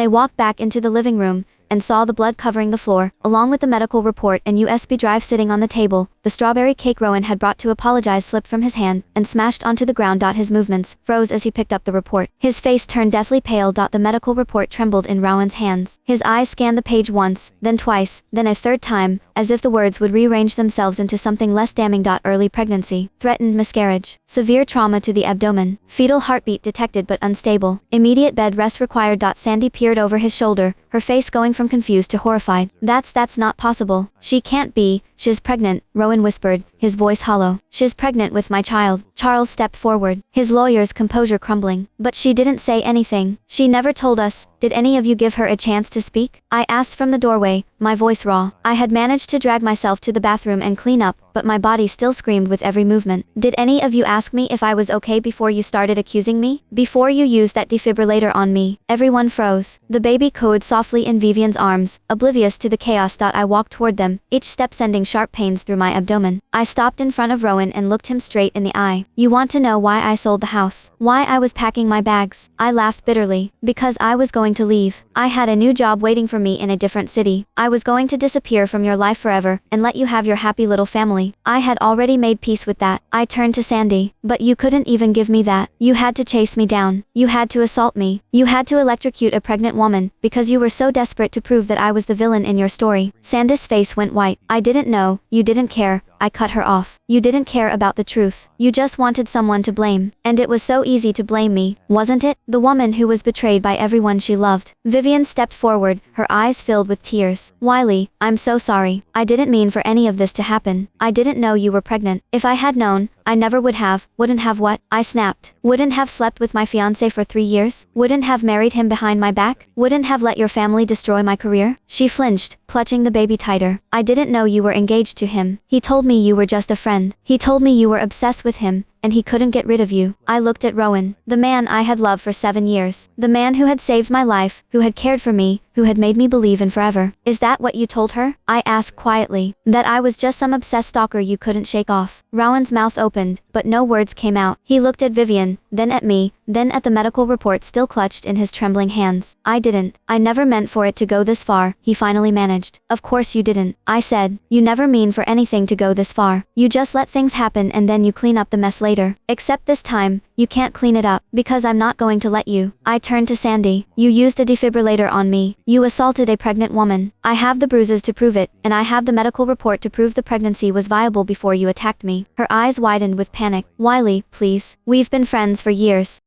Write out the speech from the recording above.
They walked back into the living room and saw the blood covering the floor, along with the medical report and USB drive sitting on the table. The strawberry cake Rowan had brought to apologize slipped from his hand and smashed onto the ground. His movements froze as he picked up the report. His face turned deathly pale. The medical report trembled in Rowan's hands. His eyes scanned the page once, then twice, then a third time, as if the words would rearrange themselves into something less damning. Early pregnancy, threatened miscarriage, severe trauma to the abdomen, fetal heartbeat detected but unstable, immediate bed rest required. Sandy peered over his shoulder, her face going from confused to horrified. That's not possible. She can't be. She's pregnant, Rowan whispered, his voice hollow. She's pregnant with my child. Charles stepped forward, his lawyer's composure crumbling. But she didn't say anything. She never told us. Did any of you give her a chance to speak? I asked from the doorway, my voice raw. I had managed to drag myself to the bathroom and clean up, but my body still screamed with every movement. Did any of you ask me if I was okay before you started accusing me? Before you used that defibrillator on me? Everyone froze. The baby cooed softly in Vivian's arms, oblivious to the chaos. I walked toward them, each step sending sharp pains through my abdomen. I stopped in front of Rowan and looked him straight in the eye. You want to know why I sold the house? Why I was packing my bags? I laughed bitterly. Because I was going to leave. I had a new job waiting for me in a different city. I was going to disappear from your life forever and let you have your happy little family. I had already made peace with that. I turned to Sandy. But you couldn't even give me that. You had to chase me down. You had to assault me. You had to electrocute a pregnant woman because you were so desperate to prove that I was the villain in your story. Sandy's face went white. I didn't know. You didn't care. I cut her off. You didn't care about the truth. You just wanted someone to blame. And it was so easy to blame me, wasn't it? The woman who was betrayed by everyone she loved. Vivian stepped forward, her eyes filled with tears. Wiley, I'm so sorry. I didn't mean for any of this to happen. I didn't know you were pregnant. If I had known, I never would have. Wouldn't have what? I snapped. Wouldn't have slept with my fiancé for 3 years? Wouldn't have married him behind my back? Wouldn't have let your family destroy my career? She flinched, clutching the baby tighter. I didn't know you were engaged to him. He told me you were just a friend. He told me you were obsessed with him, and he couldn't get rid of you. I looked at Rowan, the man I had loved for 7 years. The man who had saved my life, who had cared for me, who had made me believe in forever. Is that what you told her? I asked quietly. That I was just some obsessed stalker you couldn't shake off. Rowan's mouth opened, but no words came out. He looked at Vivian, then at me, then at the medical report still clutched in his trembling hands. I didn't. I never meant for it to go this far, he finally managed. Of course you didn't. I said. You never mean for anything to go this far. You just let things happen and then you clean up the mess later. Except this time, you can't clean it up, because I'm not going to let you. I turned to Sandy. You used a defibrillator on me. You assaulted a pregnant woman. I have the bruises to prove it, and I have the medical report to prove the pregnancy was viable before you attacked me. Her eyes widened with panic. Wiley, please. We've been friends for years.